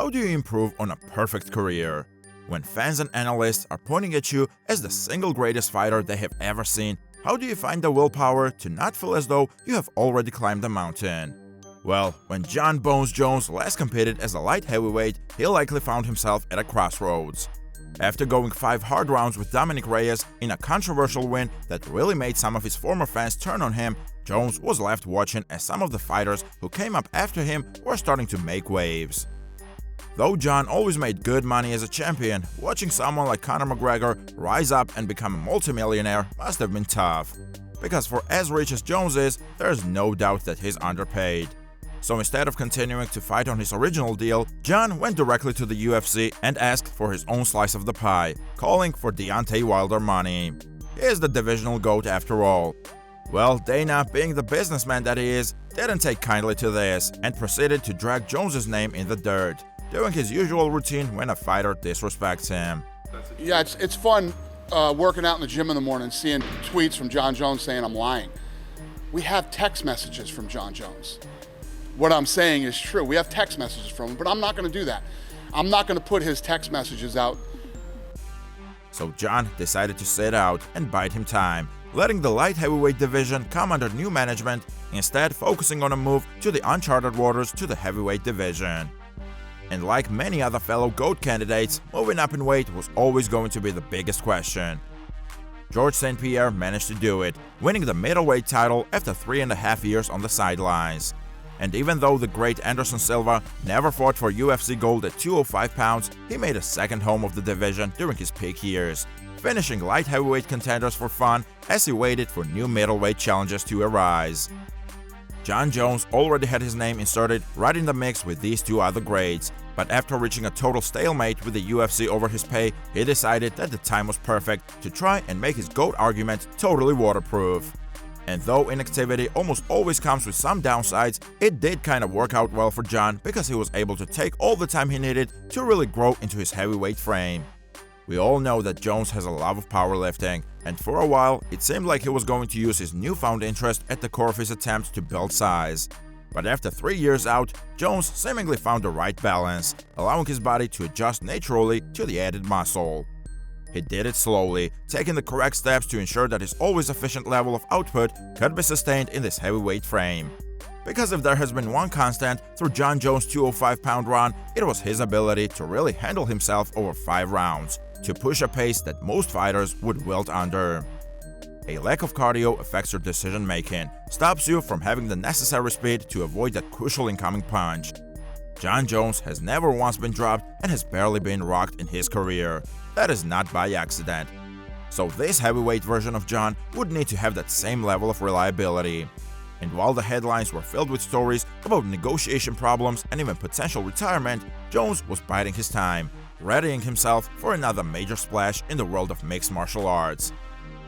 How do you improve on a perfect career? When fans and analysts are pointing at you as the single greatest fighter they have ever seen, how do you find the willpower to not feel as though you have already climbed the mountain? Well, when Jon Bones Jones last competed as a light heavyweight, he likely found himself at a crossroads. After going 5 hard rounds with Dominic Reyes in a controversial win that really made some of his former fans turn on him, Jones was left watching as some of the fighters who came up after him were starting to make waves. Though Jon always made good money as a champion, watching someone like Conor McGregor rise up and become a multimillionaire must have been tough. Because for as rich as Jones is, there's no doubt that he's underpaid. So instead of continuing to fight on his original deal, Jon went directly to the UFC and asked for his own slice of the pie, calling for Deontay Wilder money. He is the divisional GOAT after all. Well, Dana, being the businessman that he is, didn't take kindly to this and proceeded to drag Jones's name in the dirt, doing his usual routine when a fighter disrespects him. Yeah, it's fun working out in the gym in the morning, seeing tweets from Jon Jones saying I'm lying. We have text messages from Jon Jones. What I'm saying is true. We have text messages from him, but I'm not going to do that. I'm not going to put his text messages out. So Jon decided to sit out and bide him time, letting the light heavyweight division come under new management, instead focusing on a move to the uncharted waters to the heavyweight division. And like many other fellow GOAT candidates, moving up in weight was always going to be the biggest question. George St. Pierre managed to do it, winning the middleweight title after 3.5 years on the sidelines. And even though the great Anderson Silva never fought for UFC gold at 205 pounds, he made a second home of the division during his peak years, finishing light heavyweight contenders for fun as he waited for new middleweight challenges to arise. Jon Jones already had his name inserted right in the mix with these two other greats, but after reaching a total stalemate with the UFC over his pay, he decided that the time was perfect to try and make his GOAT argument totally waterproof. And though inactivity almost always comes with some downsides, it did kind of work out well for Jon because he was able to take all the time he needed to really grow into his heavyweight frame. We all know that Jones has a love of powerlifting, and for a while it seemed like he was going to use his newfound interest at the core of his attempts to build size. But after 3 years out, Jones seemingly found the right balance, allowing his body to adjust naturally to the added muscle. He did it slowly, taking the correct steps to ensure that his always efficient level of output could be sustained in this heavyweight frame. Because if there has been one constant through Jon Jones' 205-pound run, it was his ability to really handle himself over 5 rounds, to push a pace that most fighters would wilt under. A lack of cardio affects your decision-making, stops you from having the necessary speed to avoid that crucial incoming punch. Jon Jones has never once been dropped and has barely been rocked in his career. That is not by accident. So this heavyweight version of Jon would need to have that same level of reliability. And while the headlines were filled with stories about negotiation problems and even potential retirement, Jones was biding his time, readying himself for another major splash in the world of mixed martial arts.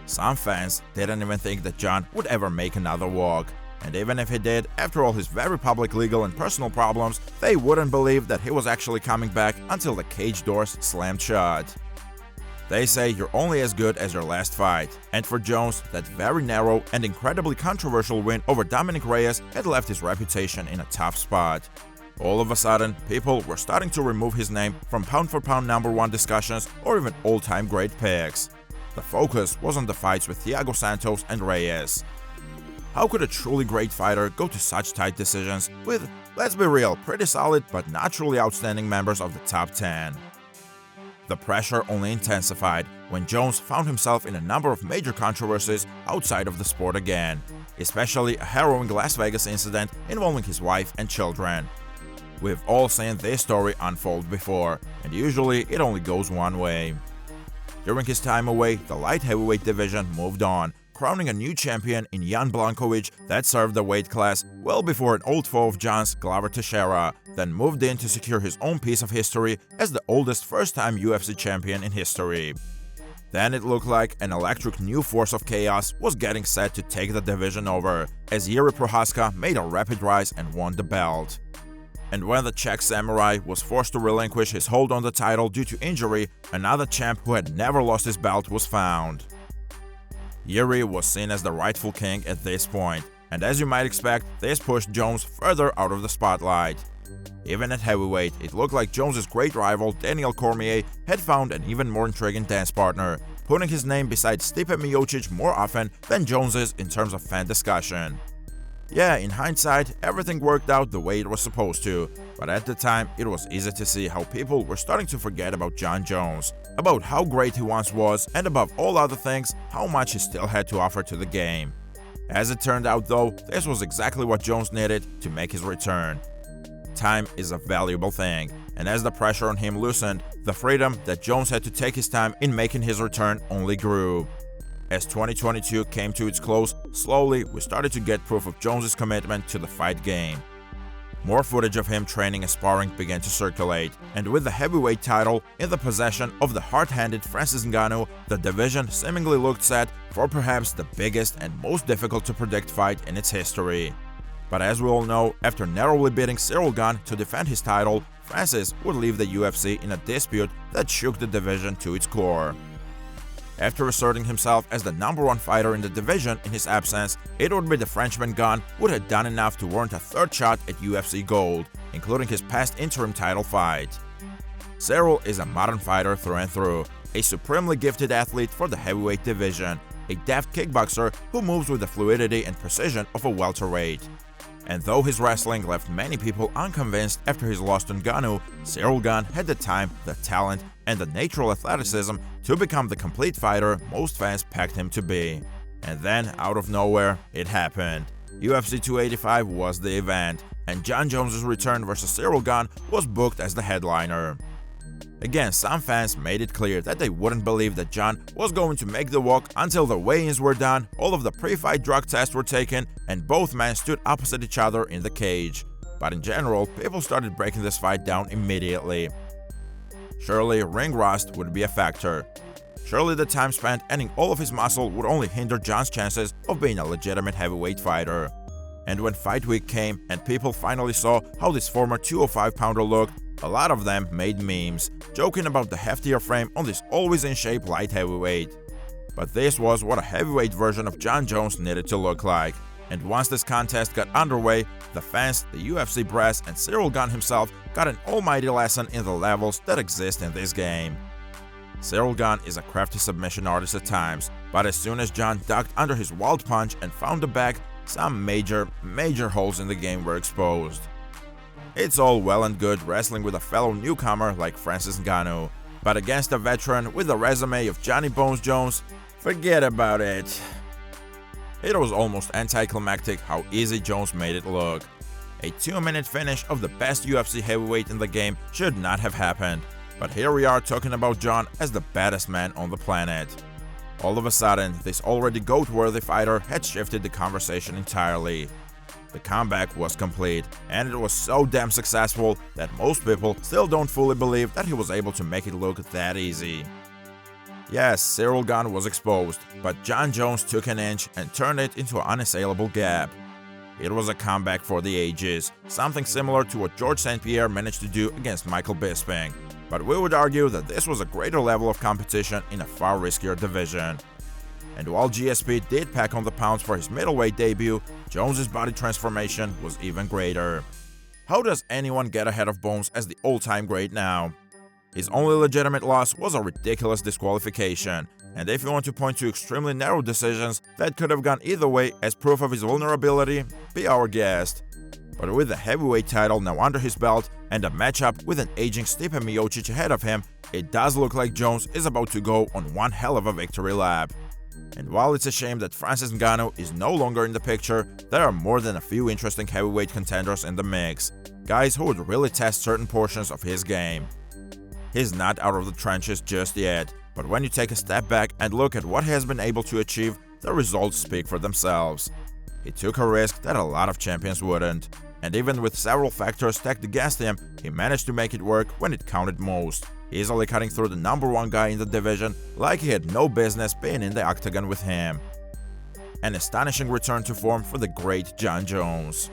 Some fans didn't even think that Jon would ever make another walk. And even if he did, after all his very public legal and personal problems, they wouldn't believe that he was actually coming back until the cage doors slammed shut. They say you're only as good as your last fight, and for Jones, that very narrow and incredibly controversial win over Dominic Reyes had left his reputation in a tough spot. All of a sudden, people were starting to remove his name from pound-for-pound #1 discussions or even all-time great picks. The focus was on the fights with Thiago Santos and Reyes. How could a truly great fighter go to such tight decisions with, let's be real, pretty solid but not truly outstanding members of the top 10? The pressure only intensified when Jones found himself in a number of major controversies outside of the sport again, especially a harrowing Las Vegas incident involving his wife and children. We've all seen this story unfold before, and usually it only goes one way. During his time away, the light heavyweight division moved on, crowning a new champion in Jan Blachowicz that served the weight class well before an old foe of Jon's, Glover Teixeira, then moved in to secure his own piece of history as the oldest first-time UFC champion in history. Then it looked like an electric new force of chaos was getting set to take the division over, as Jiří Procházka made a rapid rise and won the belt. And when the Czech Samurai was forced to relinquish his hold on the title due to injury, another champ who had never lost his belt was found. Jiří was seen as the rightful king at this point, and as you might expect, this pushed Jones further out of the spotlight. Even at heavyweight, it looked like Jones's great rival Daniel Cormier had found an even more intriguing dance partner, putting his name beside Stipe Miocic more often than Jones's in terms of fan discussion. Yeah, in hindsight, everything worked out the way it was supposed to, but at the time, it was easy to see how people were starting to forget about Jon Jones, about how great he once was, and above all other things, how much he still had to offer to the game. As it turned out though, this was exactly what Jones needed to make his return. Time is a valuable thing, and as the pressure on him loosened, the freedom that Jones had to take his time in making his return only grew. As 2022 came to its close, slowly we started to get proof of Jones's commitment to the fight game. More footage of him training and sparring began to circulate, and with the heavyweight title in the possession of the hard-handed Francis Ngannou, the division seemingly looked set for perhaps the biggest and most difficult to predict fight in its history. But as we all know, after narrowly beating Ciryl Gane to defend his title, Francis would leave the UFC in a dispute that shook the division to its core. After asserting himself as the #1 fighter in the division in his absence, it would be the Frenchman Gane who had done enough to warrant a third shot at UFC gold, including his past interim title fight. Ciryl is a modern fighter through and through, a supremely gifted athlete for the heavyweight division, a deft kickboxer who moves with the fluidity and precision of a welterweight. And though his wrestling left many people unconvinced after his loss to Ngannou, Ciryl Gane had the time, the talent, and the natural athleticism to become the complete fighter most fans pegged him to be. And then, out of nowhere, it happened. UFC 285 was the event, and Jon Jones' return versus Ciryl Gane was booked as the headliner. Again, some fans made it clear that they wouldn't believe that Jon was going to make the walk until the weigh-ins were done, all of the pre-fight drug tests were taken, and both men stood opposite each other in the cage. But in general, people started breaking this fight down immediately. Surely, ring rust would be a factor. Surely the time spent adding all of his muscle would only hinder Jon's chances of being a legitimate heavyweight fighter. And when fight week came and people finally saw how this former 205-pounder looked, a lot of them made memes, joking about the heftier frame on this always-in-shape light heavyweight. But this was what a heavyweight version of Jon Jones needed to look like. And once this contest got underway, the fans, the UFC brass, and Ciryl Gane himself got an almighty lesson in the levels that exist in this game. Ciryl Gane is a crafty submission artist at times, but as soon as Jon ducked under his wild punch and found the back, some major holes in the game were exposed. It's all well and good wrestling with a fellow newcomer like Francis Ngannou, but against a veteran with the resume of Johnny Bones Jones, forget about it. It was almost anticlimactic how easy Jones made it look. A 2-minute finish of the best UFC heavyweight in the game should not have happened, but here we are talking about Jon as the baddest man on the planet. All of a sudden, this already GOAT-worthy fighter had shifted the conversation entirely. The comeback was complete, and it was so damn successful that most people still don't fully believe that he was able to make it look that easy. Yes, Ciryl Gane was exposed, but Jon Jones took an inch and turned it into an unassailable gap. It was a comeback for the ages, something similar to what George St. Pierre managed to do against Michael Bisping, but we would argue that this was a greater level of competition in a far riskier division. And while GSP did pack on the pounds for his middleweight debut, Jones's body transformation was even greater. How does anyone get ahead of Bones as the all-time great now? His only legitimate loss was a ridiculous disqualification, and if you want to point to extremely narrow decisions that could have gone either way as proof of his vulnerability, be our guest. But with the heavyweight title now under his belt and a matchup with an aging Stipe Miocic ahead of him, it does look like Jones is about to go on one hell of a victory lap. And while it's a shame that Francis Ngannou is no longer in the picture, there are more than a few interesting heavyweight contenders in the mix, guys who would really test certain portions of his game. He's not out of the trenches just yet, but when you take a step back and look at what he has been able to achieve, the results speak for themselves. He took a risk that a lot of champions wouldn't, and even with several factors stacked against him, he managed to make it work when it counted most, easily cutting through the #1 guy in the division like he had no business being in the octagon with him. An astonishing return to form for the great Jon Jones.